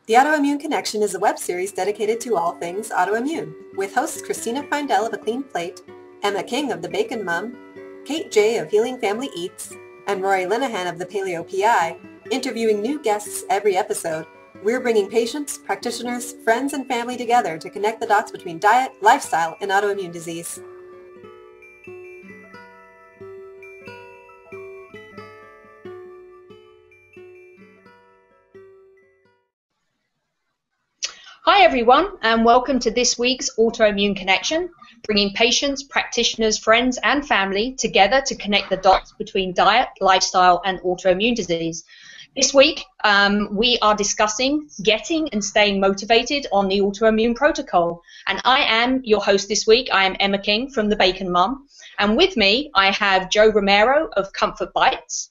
The Autoimmune Connection is a web series dedicated to all things autoimmune, with hosts Christina Feindel of A Clean Plate, Emma King of The Bacon Mom, Kate J. of Healing Family Eats, and Rory Linehan of The Paleo PI, interviewing new guests every episode. We're bringing patients, practitioners, friends, and family together to connect the dots between diet, lifestyle, and autoimmune disease. Hi everyone, and welcome to this week's Autoimmune Connection, bringing patients, practitioners, friends and family together to connect the dots between diet, lifestyle and autoimmune disease. This week we are discussing getting and staying motivated on the Autoimmune Protocol, and I am your host this week. I am Emma King from The Bacon Mom, and with me I have Jo Romero of Comfort Bites,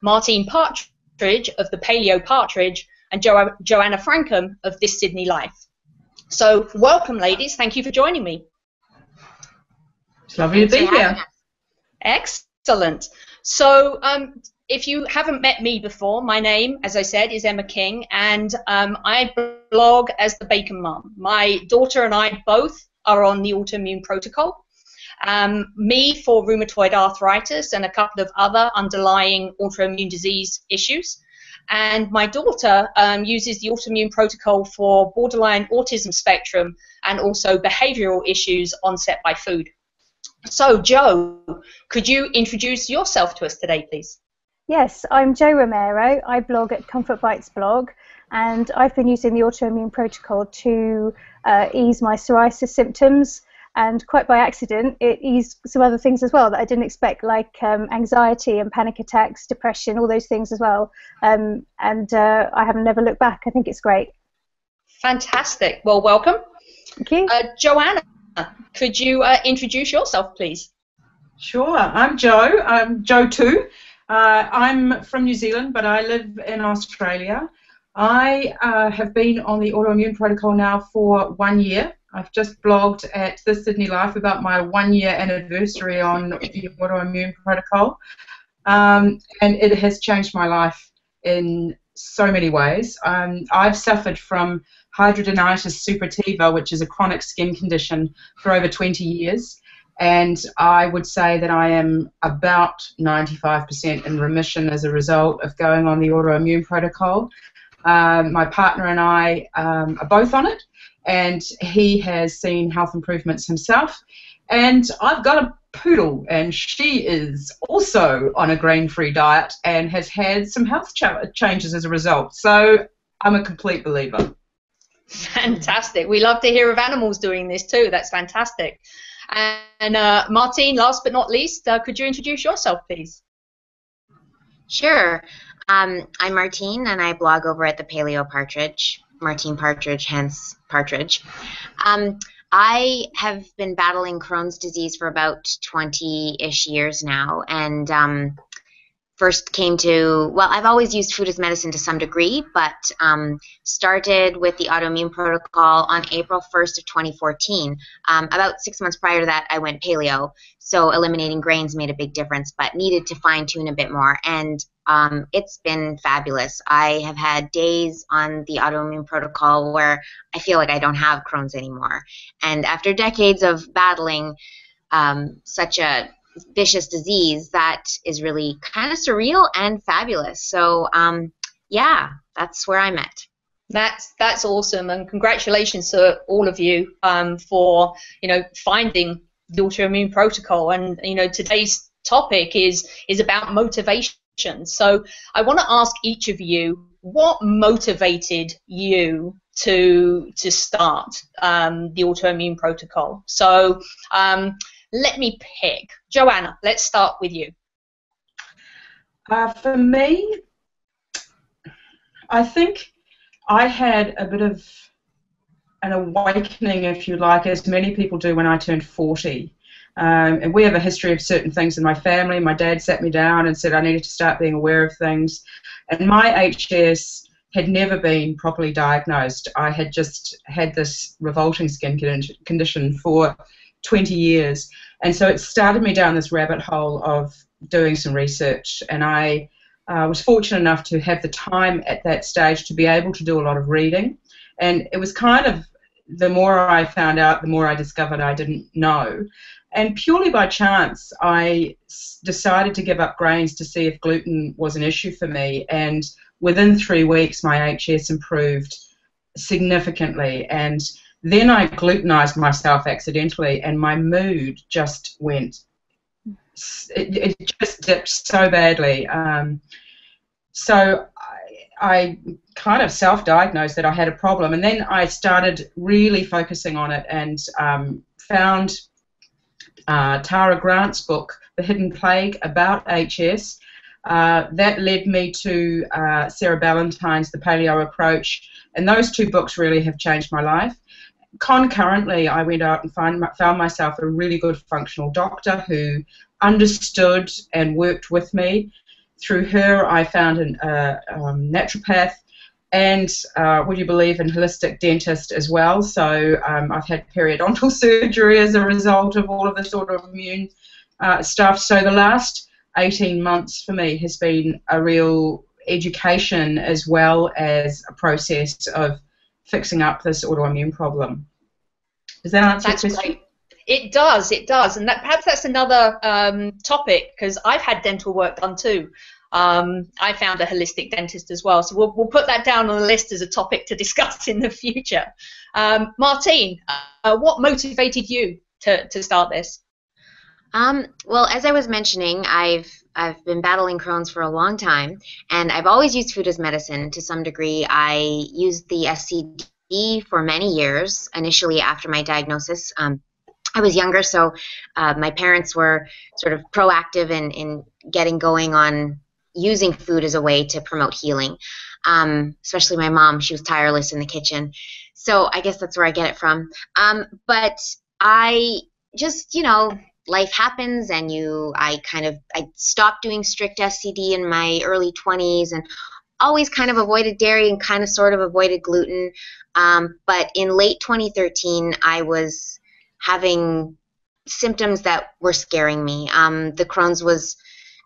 Martine Partridge of The Paleo Partridge, and Joanna Frankham of This Sydney Life. So welcome ladies, thank you for joining me. It's lovely to be here. Excellent. So if you haven't met me before, my name, as I said, is Emma King, and I blog as The Bacon Mom. My daughter and I both are on the Autoimmune Protocol. Me for rheumatoid arthritis and a couple of other underlying autoimmune disease issues. And my daughter uses the Autoimmune Protocol for borderline autism spectrum and also behavioral issues onset by food. So, Jo, could you introduce yourself to us today, please? Yes, I'm Jo Romero. I blog at Comfort Bites blog, and I've been using the Autoimmune Protocol to ease my psoriasis symptoms, and quite by accident it eased some other things as well that I didn't expect, like anxiety and panic attacks, depression, all those things as well, and I have never looked back. I think it's great. Fantastic. Well, welcome. Thank you. Joanna, could you introduce yourself, please? Sure, I'm Jo. I'm Jo too. I'm from New Zealand, but I live in Australia. I have been on the Autoimmune Protocol now for 1 year. I've just blogged at This Sydney Life about my 1 year anniversary on the Autoimmune Protocol, and it has changed my life in so many ways. I've suffered from hidradenitis suppurativa, which is a chronic skin condition, for over 20 years, and I would say that I am about 95% in remission as a result of going on the Autoimmune Protocol. My partner and I are both on it, and he has seen health improvements himself, and I've got a poodle, and she is also on a grain-free diet and has had some health changes as a result, so I'm a complete believer. Fantastic. We love to hear of animals doing this too. That's fantastic. And Martine, last but not least, could you introduce yourself, please? Sure. I'm Martine, and I blog over at The Paleo Partridge. Martine Partridge, hence Partridge. I have been battling Crohn's disease for about 20-ish years now, and first came to, well, I've always used food as medicine to some degree, but started with the Autoimmune Protocol on April 1st of 2014. About 6 months prior to that, I went paleo, so eliminating grains made a big difference, but needed to fine-tune a bit more, and it's been fabulous. I have had days on the Autoimmune Protocol where I feel like I don't have Crohn's anymore, and after decades of battling such a vicious disease, that is really kind of surreal and fabulous. So yeah, that's where I'm at. That's awesome, and congratulations to all of you for finding the Autoimmune Protocol. And today's topic is about motivation. So I want to ask each of you, what motivated you to start the Autoimmune Protocol? So let me pick. Joanna, let's start with you. For me, I think I had a bit of an awakening, if you like, as many people do when I turned 40. And we have a history of certain things in my family. My dad sat me down and said I needed to start being aware of things. And my HS had never been properly diagnosed. I had just had this revolting skin condition for 20 years. And so it started me down this rabbit hole of doing some research. And I was fortunate enough to have the time at that stage to be able to do a lot of reading, and it was kind of, the more I found out, the more I discovered I didn't know. And purely by chance, I decided to give up grains to see if gluten was an issue for me, and within 3 weeks my HS improved significantly, and then I glutenized myself accidentally and my mood just went, it just dipped so badly. So I kind of self-diagnosed that I had a problem, and then I started really focusing on it, and found Tara Grant's book, The Hidden Plague, about HS. That led me to Sarah Ballantyne's The Paleo Approach, and those 2 books really have changed my life. Concurrently, I went out and found myself a really good functional doctor who understood and worked with me. Through her, I found a naturopath, and would you believe, an holistic dentist as well. So I've had periodontal surgery as a result of all of this autoimmune stuff. So the last 18 months for me has been a real education as well as a process of fixing up this autoimmune problem. Does that answer your question? Great. It does, and perhaps that's another topic, because I've had dental work done too. I found a holistic dentist as well, so we'll put that down on the list as a topic to discuss in the future. Martine, what motivated you to start this? Well, as I was mentioning, I've been battling Crohn's for a long time, and I've always used food as medicine to some degree. I used the SCD for many years, initially after my diagnosis. I was younger, so my parents were sort of proactive in getting going on using food as a way to promote healing. Especially my mom, she was tireless in the kitchen. So I guess that's where I get it from. But I just, life happens, and I stopped doing strict SCD in my early 20s, and always kind of avoided dairy and kind of sort of avoided gluten. But in late 2013, I was having symptoms that were scaring me. The Crohn's was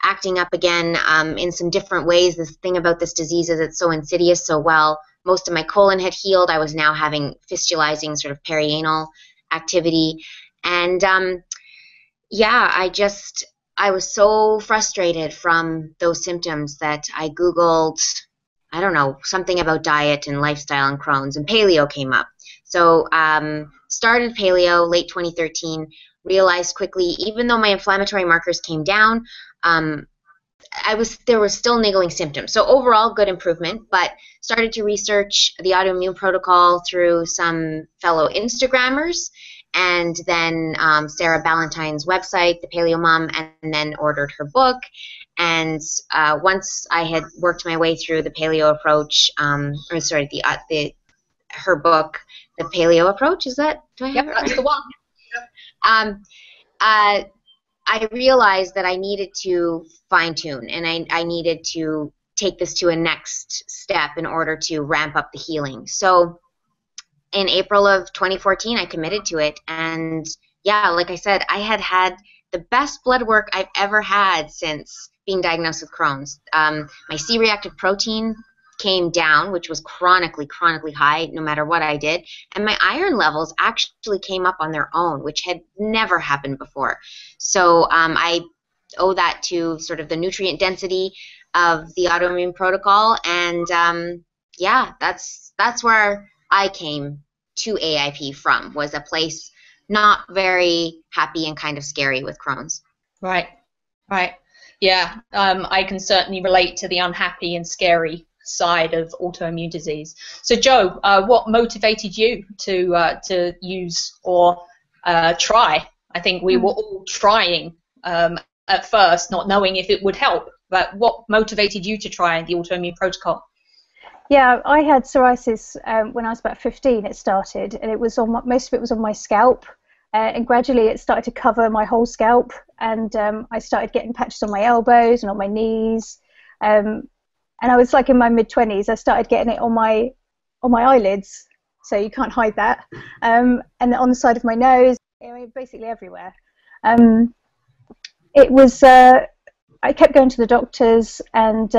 acting up again in some different ways. This thing about this disease is it's so insidious. So while most of my colon had healed, I was now having fistulizing sort of perianal activity. And I was so frustrated from those symptoms that I Googled, I don't know, something about diet and lifestyle and Crohn's, and paleo came up. So started paleo late 2013, realized quickly, even though my inflammatory markers came down, there were still niggling symptoms. So overall, good improvement, but started to research the Autoimmune Protocol through some fellow Instagrammers, and then Sarah Ballantyne's website, The Paleo Mom, and then ordered her book. And once I had worked my way through the paleo approach, her book, The Paleo Approach, is that? Do I have it right? That's the one. I realized that I needed to fine-tune, and I needed to take this to a next step in order to ramp up the healing. So in April of 2014, I committed to it, and yeah, like I said, I had the best blood work I've ever had since being diagnosed with Crohn's. My C-reactive protein came down, which was chronically high no matter what I did, and my iron levels actually came up on their own, which had never happened before. So I owe that to sort of the nutrient density of the Autoimmune Protocol, and yeah, that's where I came to AIP from, was a place not very happy and kind of scary with Crohn's. Right. Yeah, I can certainly relate to the unhappy and scary side of autoimmune disease. So Jo, what motivated you to use or try? I think we were all trying at first, not knowing if it would help, but what motivated you to try the Autoimmune Protocol? Yeah, I had psoriasis when I was about 15. It started, and it was on most of it was on my scalp, and gradually it started to cover my whole scalp, and I started getting patches on my elbows and on my knees, and I was like in my mid-20s. I started getting it on my eyelids, so you can't hide that, and on the side of my nose, basically everywhere. It was. I kept going to the doctors, and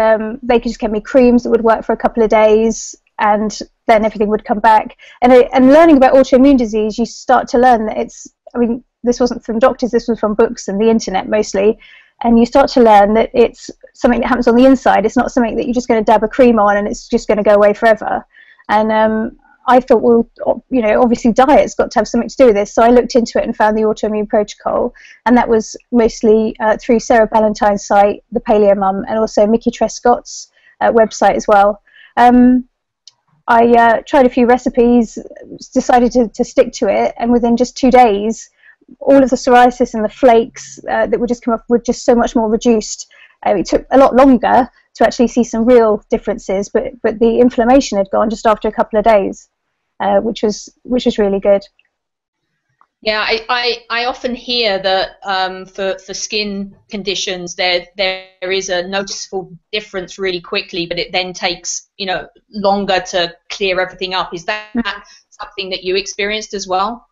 they could just give me creams that would work for a couple of days, and then everything would come back. And learning about autoimmune disease, you start to learn that it's, I mean, this wasn't from doctors, this was from books and the internet mostly, and you start to learn that it's something that happens on the inside. It's not something that you're just going to dab a cream on and it's just going to go away forever. And I thought, well, you know, obviously diet's got to have something to do with this. So I looked into it and found the Autoimmune Protocol, and that was mostly through Sarah Ballantyne's site, the Paleo Mum, and also Mickey Trescott's website as well. I tried a few recipes, decided to stick to it, and within just 2 days, all of the psoriasis and the flakes that would just come off were just so much more reduced. It took a lot longer to actually see some real differences, but the inflammation had gone just after a couple of days, which was really good. Yeah, I often hear that for skin conditions there is a noticeable difference really quickly, but it then takes, you know, longer to clear everything up. Is that something that you experienced as well?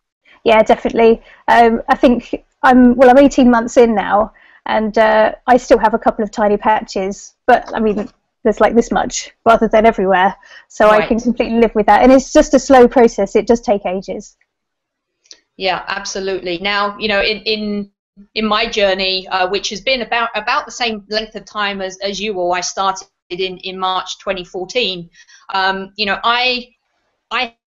Yeah, definitely. I think I'm 18 months in now, and I still have a couple of tiny patches, but I mean, there's like this much rather than everywhere, so right. I can completely live with that. And it's just a slow process. It does take ages. Yeah, absolutely. Now, you know, in my journey, which has been about the same length of time as you all, I started in March 2014. You know, I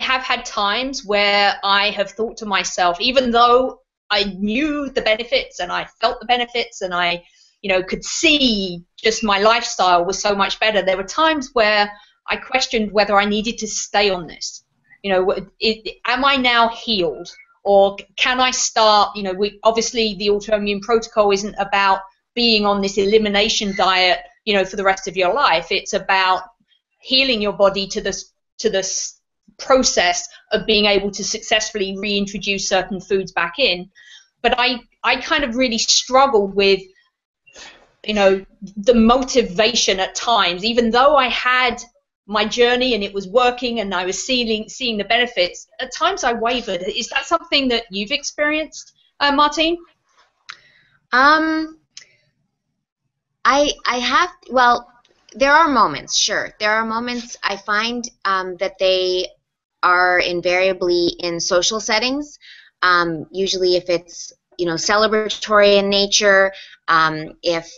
have had times where I have thought to myself, even though I knew the benefits and I felt the benefits and I, you know, could see just my lifestyle was so much better, there were times where I questioned whether I needed to stay on this. You know, am I now healed? Or can I start, you know, obviously the Autoimmune Protocol isn't about being on this elimination diet, you know, for the rest of your life. It's about healing your body to this process of being able to successfully reintroduce certain foods back in. But I kind of really struggled with, you know, the motivation at times, even though I had my journey and it was working and I was seeing the benefits, at times I wavered. Is that something that you've experienced, Martine? I have, well, there are moments, sure. There are moments I find that they are invariably in social settings. Usually if it's, you know, celebratory in nature, if,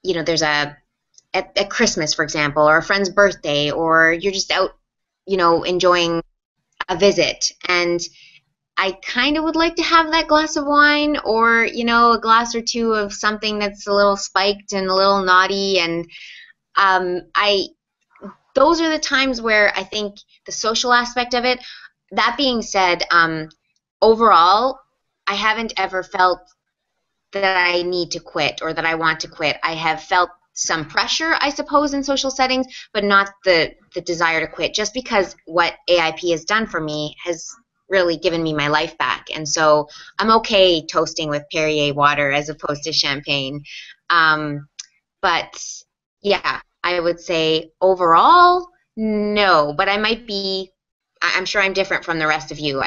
you know, there's at Christmas, for example, or a friend's birthday, or you're just out, you know, enjoying a visit, and I kind of would like to have that glass of wine, or, you know, a glass or two of something that's a little spiked and a little naughty, and those are the times where I think the social aspect of it. That being said, overall, I haven't ever felt that I need to quit or that I want to quit. I have felt some pressure, I suppose, in social settings, but not the desire to quit, just because what AIP has done for me has really given me my life back. And so I'm okay toasting with Perrier water as opposed to champagne. But yeah, I would say overall, no, but I'm sure I'm different from the rest of you.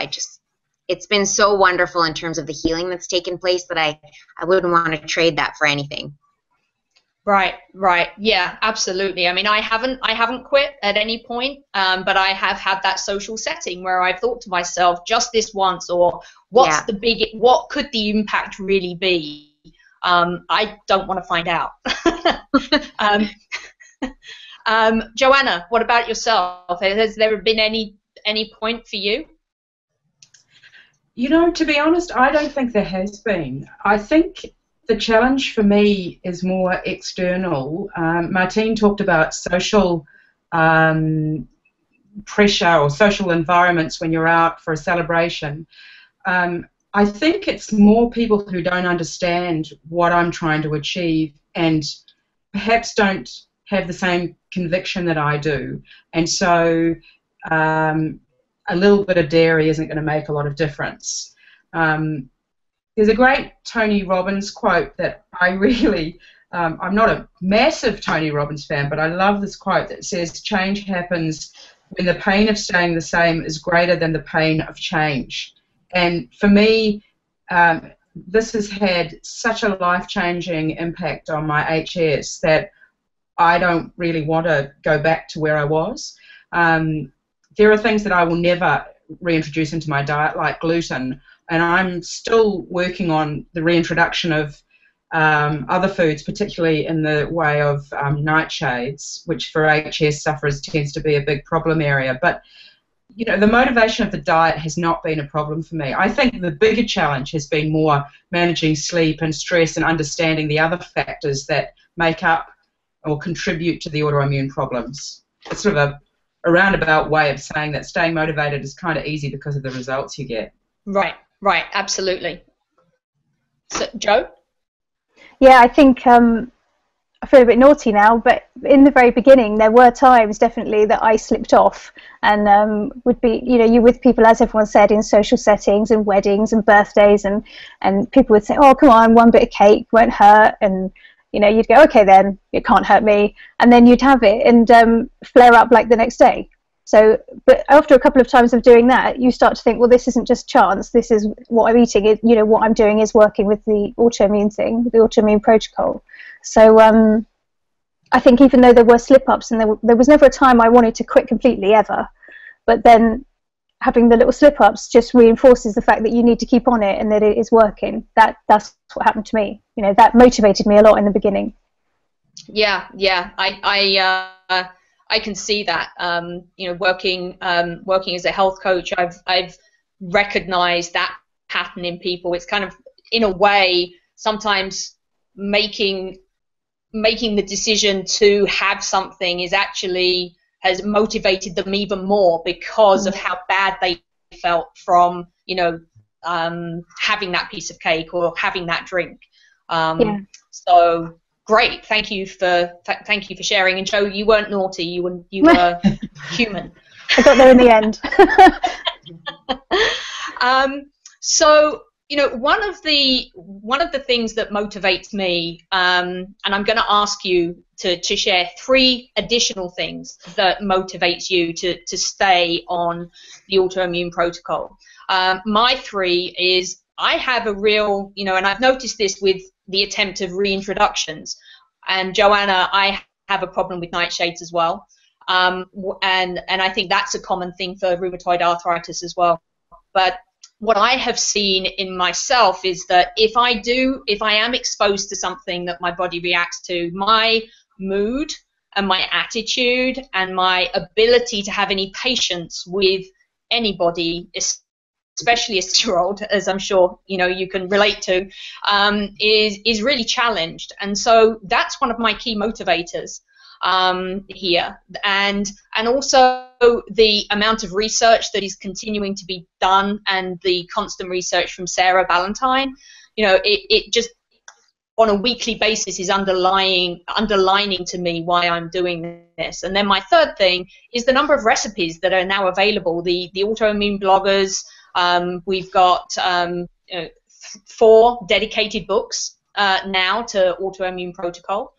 It's been so wonderful in terms of the healing that's taken place that I wouldn't want to trade that for anything. Right. Yeah, absolutely. I mean, I haven't quit at any point, but I have had that social setting where I've thought to myself, just this once, or what could the impact really be? I don't want to find out. Joanna, what about yourself? Has there been any point for you? You know, to be honest, I don't think there has been. I think the challenge for me is more external. Martine talked about social pressure or social environments when you're out for a celebration. I think it's more people who don't understand what I'm trying to achieve and perhaps don't have the same conviction that I do. And so a little bit of dairy isn't going to make a lot of difference. There's a great Tony Robbins quote that I really, I'm not a massive Tony Robbins fan, but I love this quote that says, change happens when the pain of staying the same is greater than the pain of change. And for me, this has had such a life-changing impact on my HS that I don't really want to go back to where I was. There are things that I will never reintroduce into my diet, like gluten, and I'm still working on the reintroduction of other foods, particularly in the way of nightshades, which for HS sufferers tends to be a big problem area. But you know, the motivation of the diet has not been a problem for me. I think the bigger challenge has been more managing sleep and stress and understanding the other factors that make up or contribute to the autoimmune problems. It's sort of a roundabout way of saying that staying motivated is kind of easy because of the results you get. Right, absolutely. So, Jo? Yeah, I think I feel a bit naughty now, but in the very beginning there were times definitely that I slipped off and would be, you know, you with people, as everyone said, in social settings and weddings and birthdays, and people would say, oh, come on, one bit of cake won't hurt, and you know, you'd go, okay then, it can't hurt me, and then you'd have it and flare up like the next day. So, but after a couple of times of doing that, you start to think, well, this isn't just chance, this is what I'm eating, you know, what I'm doing is working with the autoimmune thing, the Autoimmune Protocol. So I think even though there were slip-ups, and there was never a time I wanted to quit completely, ever, but then having the little slip-ups just reinforces the fact that you need to keep on it and that it is working. That's what happened to me. You know, that motivated me a lot in the beginning. Yeah, I can see that. You know, working as a health coach, I've recognized that pattern in people. It's kind of, in a way, sometimes making the decision to have something has motivated them even more because of how bad they felt from, you know, having that piece of cake or having that drink. So great, thank you for sharing. And Jo, you weren't naughty, you were human. I got there in the end. So, you know, one of the things that motivates me, and I'm going to ask you to share 3 additional things that motivates you to stay on the Autoimmune Protocol. My 3 is, I have a real, you know, and I've noticed this with the attempt of reintroductions, and Joanna, I have a problem with nightshades as well, and I think that's a common thing for rheumatoid arthritis as well. But what I have seen in myself is that if I am exposed to something that my body reacts to, my mood and my attitude and my ability to have any patience with anybody, especially a 6-year-old, as I'm sure you know you can relate to, is really challenged. And so that's one of my key motivators here, and also the amount of research that is continuing to be done, and the constant research from Sarah Ballantyne. You know, it just on a weekly basis is underlining to me why I'm doing this. And then my 3rd thing is the number of recipes that are now available. The autoimmune bloggers, we've got 4 dedicated books now to Autoimmune Protocol.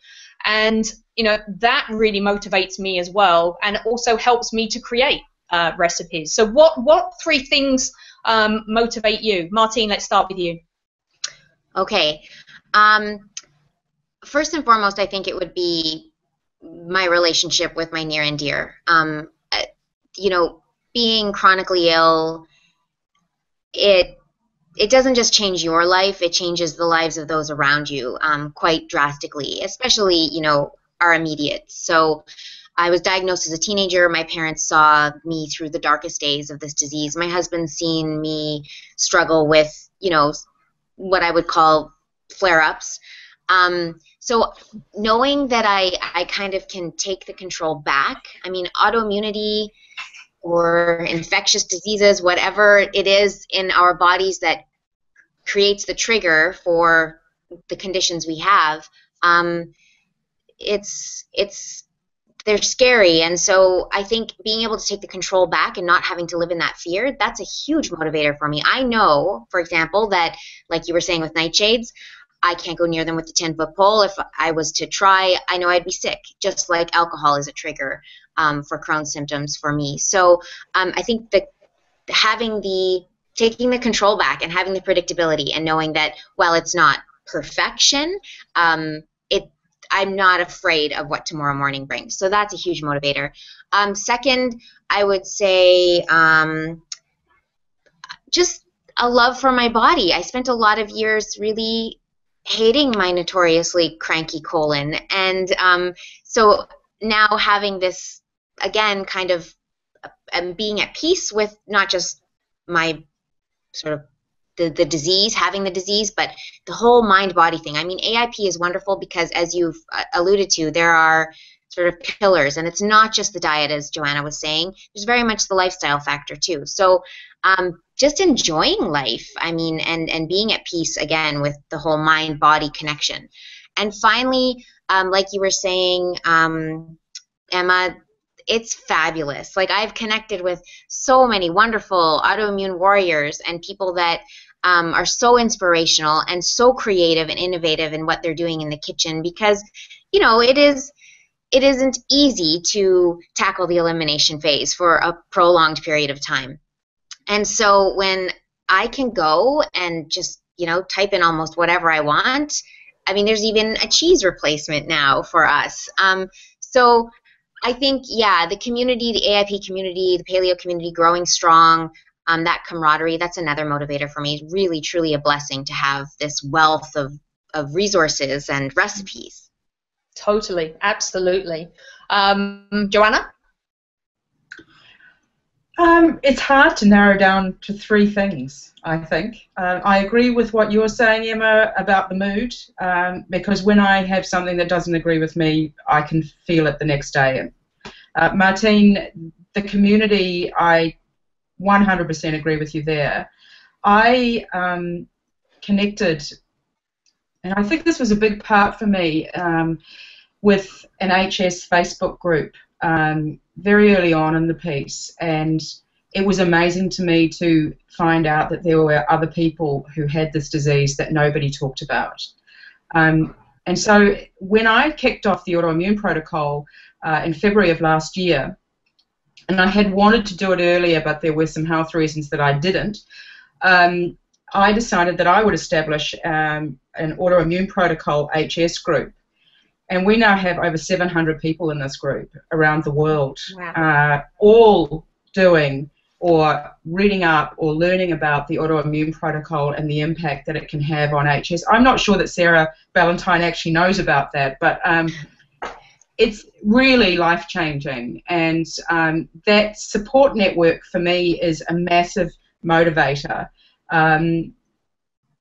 And, you know, that really motivates me as well, and also helps me to create recipes. So what 3 things motivate you? Martine, let's start with you. Okay. First and foremost, I think it would be my relationship with my near and dear. You know, being chronically ill, it doesn't just change your life, it changes the lives of those around you quite drastically, especially, you know, our immediate. So I was diagnosed as a teenager. My parents saw me through the darkest days of this disease. My husband's seen me struggle with, you know, what I would call flare-ups. So knowing that I kind of can take the control back, I mean, autoimmunity or infectious diseases, whatever it is in our bodies that creates the trigger for the conditions we have, they're scary. And so I think being able to take the control back and not having to live in that fear, that's a huge motivator for me. I know, for example, that, like you were saying with nightshades, I can't go near them with the 10-foot pole. If I was to try, I know I'd be sick, just like alcohol is a trigger for Crohn's symptoms for me. So I think that having the taking the control back and having the predictability and knowing that, well, it's not perfection. I'm not afraid of what tomorrow morning brings. So that's a huge motivator. Second, I would say just a love for my body. I spent a lot of years really hating my notoriously cranky colon. And so now having this, again, kind of being at peace with not just my sort of the disease, having the disease, but the whole mind-body thing. I mean, AIP is wonderful because, as you've alluded to, there are sort of pillars, and it's not just the diet, as Joanna was saying. There's very much the lifestyle factor, too. So just enjoying life, I mean, and being at peace, again, with the whole mind-body connection. And finally, like you were saying, Emma, it's fabulous. Like, I've connected with so many wonderful autoimmune warriors and people that are so inspirational and so creative and innovative in what they're doing in the kitchen, because, you know, it isn't easy to tackle the elimination phase for a prolonged period of time. And so when I can go and just, you know, type in almost whatever I want, I mean, there's even a cheese replacement now for us. So I think, yeah, the community, the AIP community, the paleo community growing strong, that camaraderie, that's another motivator for me. Really, truly a blessing to have this wealth of resources and recipes. Totally, absolutely. Joanna? It's hard to narrow down to three things, I think. I agree with what you're saying, Emma, about the mood, because when I have something that doesn't agree with me, I can feel it the next day. Martine, the community, I 100% agree with you there. I connected, and I think this was a big part for me, with an HS Facebook group very early on in the piece, and it was amazing to me to find out that there were other people who had this disease that nobody talked about. And so when I kicked off the Autoimmune Protocol in February of last year, and I had wanted to do it earlier, but there were some health reasons that I didn't, I decided that I would establish an Autoimmune Protocol HS group. And we now have over 700 people in this group around the world, wow. All doing or reading up or learning about the Autoimmune Protocol and the impact that it can have on HS. I'm not sure that Sarah Ballantyne actually knows about that, but it's really life-changing. And that support network for me is a massive motivator.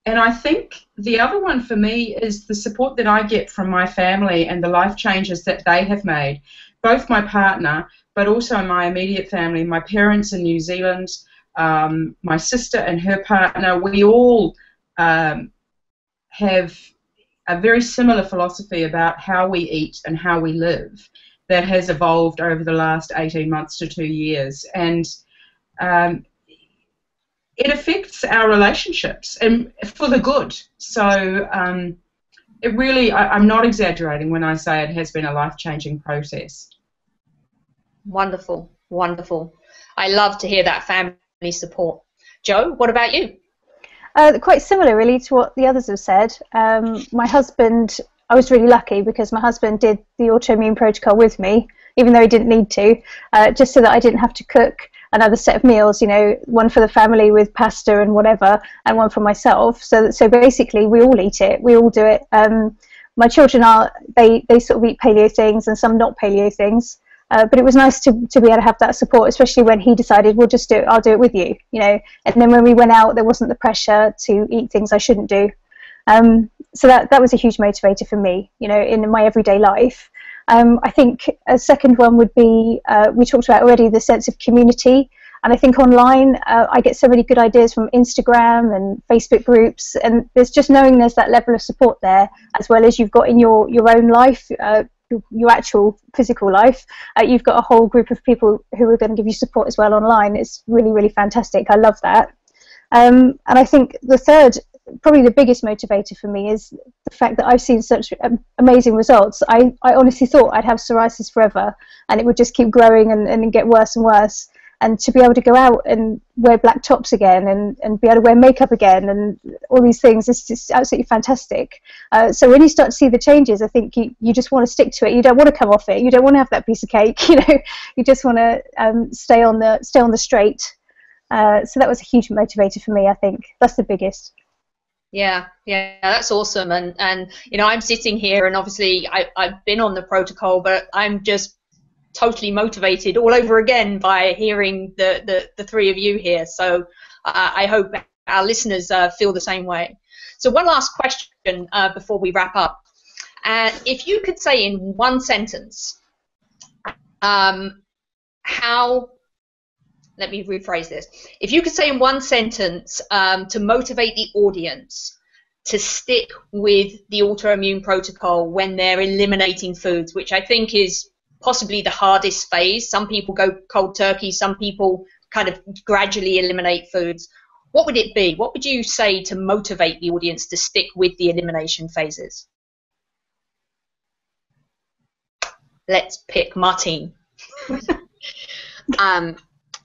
And I think the other one for me is the support that I get from my family and the life changes that they have made, both my partner, but also my immediate family, my parents in New Zealand, my sister and her partner. We all have a very similar philosophy about how we eat and how we live that has evolved over the last 18 months to 2 years. And it affects our relationships, and for the good. So it really, I'm not exaggerating when I say it has been a life-changing process. Wonderful, wonderful. I love to hear that family support. Jo, what about you? Quite similar, really, to what the others have said. My husband, I was really lucky because my husband did the Autoimmune Protocol with me, even though he didn't need to, just so that I didn't have to cook another set of meals, you know, one for the family with pasta and whatever, and one for myself. So basically we all eat it, we all do it. My children they sort of eat paleo things and some not paleo things, but it was nice to be able to have that support, especially when he decided, we'll just do it, I'll do it with you, you know. And then when we went out, there wasn't the pressure to eat things I shouldn't do. So that was a huge motivator for me, you know, in my everyday life. I think a second one would be, we talked about already, the sense of community. And I think online, I get so many good ideas from Instagram and Facebook groups. And there's just knowing there's that level of support there, as well as you've got in your own life, your actual physical life. You've got a whole group of people who are going to give you support as well online. It's really, really fantastic. I love that. And I think the third, probably the biggest motivator for me, is the fact that I've seen such amazing results. I honestly thought I'd have psoriasis forever and it would just keep growing and get worse and worse. and to be able to go out and wear black tops again and be able to wear makeup again and all these things is just absolutely fantastic. So when you start to see the changes, I think you just want to stick to it. You don't want to come off it. You don't want to have that piece of cake. You know, you just want to stay on the straight. So that was a huge motivator for me. I think that's the biggest. Yeah, that's awesome. And you know, I'm sitting here, and obviously I've been on the protocol, but I'm just totally motivated all over again by hearing the three of you here. So I hope our listeners feel the same way. So one last question before we wrap up. If you could say in one sentence let me rephrase this. If you could say in one sentence to motivate the audience to stick with the autoimmune protocol when they're eliminating foods, which I think is possibly the hardest phase. Some people go cold turkey, some people kind of gradually eliminate foods. What would it be? What would you say to motivate the audience to stick with the elimination phases? Let's pick Martine.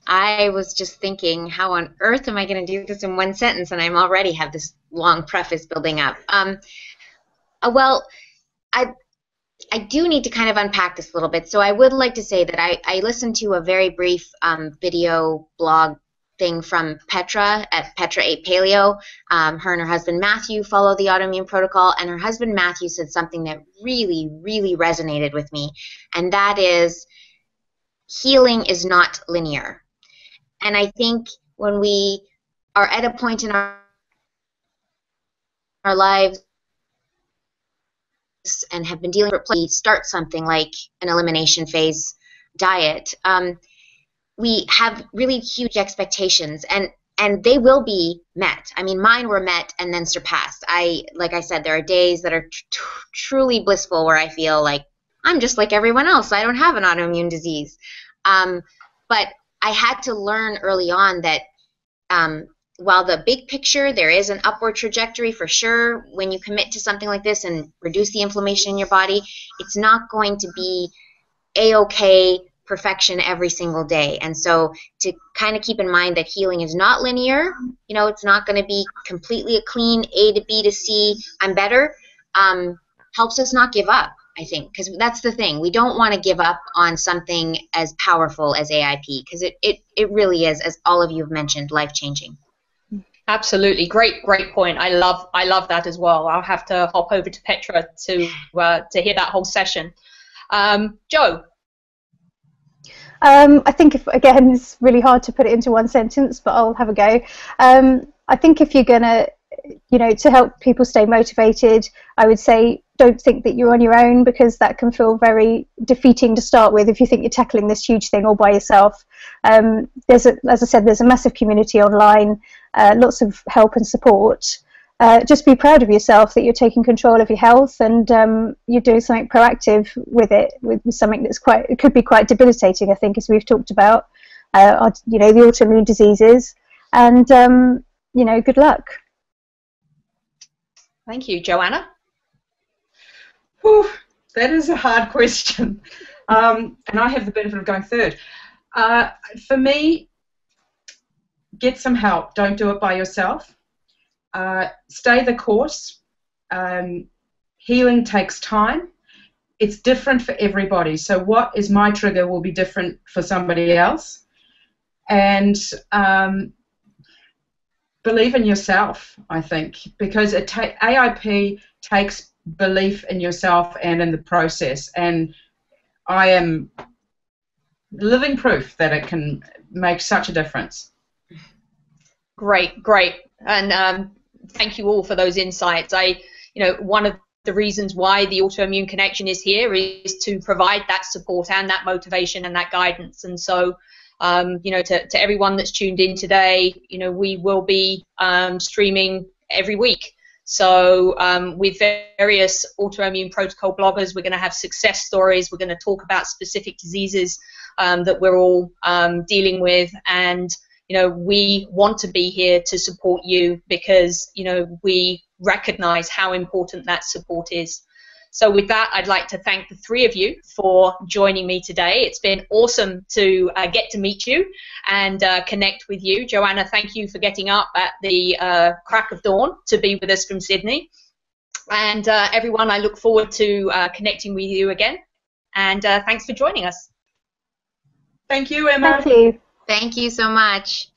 I was just thinking, how on earth am I going to do this in one sentence? And I already have this long preface building up. Well, I do need to kind of unpack this a little bit. So I would like to say that I listened to a very brief video blog thing from Petra at Petra 8 Paleo. Her and her husband Matthew follow the Autoimmune Protocol, and her husband Matthew said something that really, really resonated with me, and that is healing is not linear. And I think when we are at a point in our lives and have been dealing with, we start something like an elimination phase diet, we have really huge expectations, and they will be met. I mean, mine were met and then surpassed. Like I said, there are days that are truly blissful where I feel like I'm just like everyone else. I don't have an autoimmune disease. But I had to learn early on that while the big picture, there is an upward trajectory for sure when you commit to something like this and reduce the inflammation in your body, it's not going to be A-OK perfection every single day. And so to kind of keep in mind that healing is not linear, you know, it's not going to be completely a clean A to B to C, I'm better, helps us not give up. I think, because that's the thing. We don't want to give up on something as powerful as AIP, because it really is, as all of you have mentioned, life-changing. Absolutely. Great point. I love that as well. I'll have to hop over to Petra to hear that whole session. Jo? I think, again, it's really hard to put it into one sentence, but I'll have a go. I think if you're going to, you know, to help people stay motivated, I would say don't think that you're on your own, because that can feel very defeating to start with if you think you're tackling this huge thing all by yourself. As I said, there's a massive community online, lots of help and support. Just be proud of yourself that you're taking control of your health, and you're doing something proactive with it, with something that's it could be quite debilitating, I think, as we've talked about, you know, the autoimmune diseases, and you know, good luck. Thank you. Joanna? Whew, that is a hard question, and I have the benefit of going third. For me, get some help. Don't do it by yourself. Stay the course. Healing takes time. It's different for everybody. So what is my trigger will be different for somebody else. And believe in yourself, I think, because AIP takes belief in yourself and in the process. And I am living proof that it can make such a difference. Great. And thank you all for those insights. You know, one of the reasons why the Autoimmune Connection is here is to provide that support and that motivation and that guidance. And so, you know, to everyone that's tuned in today, you know, we will be streaming every week. So with various Autoimmune Protocol bloggers, we're going to have success stories. We're going to talk about specific diseases that we're all dealing with. And you know, we want to be here to support you because, you know, we recognize how important that support is. So with that, I'd like to thank the three of you for joining me today. It's been awesome to get to meet you and connect with you. Joanna, thank you for getting up at the crack of dawn to be with us from Sydney. And everyone, I look forward to connecting with you again. And thanks for joining us. Thank you, Emma. Thank you. Thank you so much.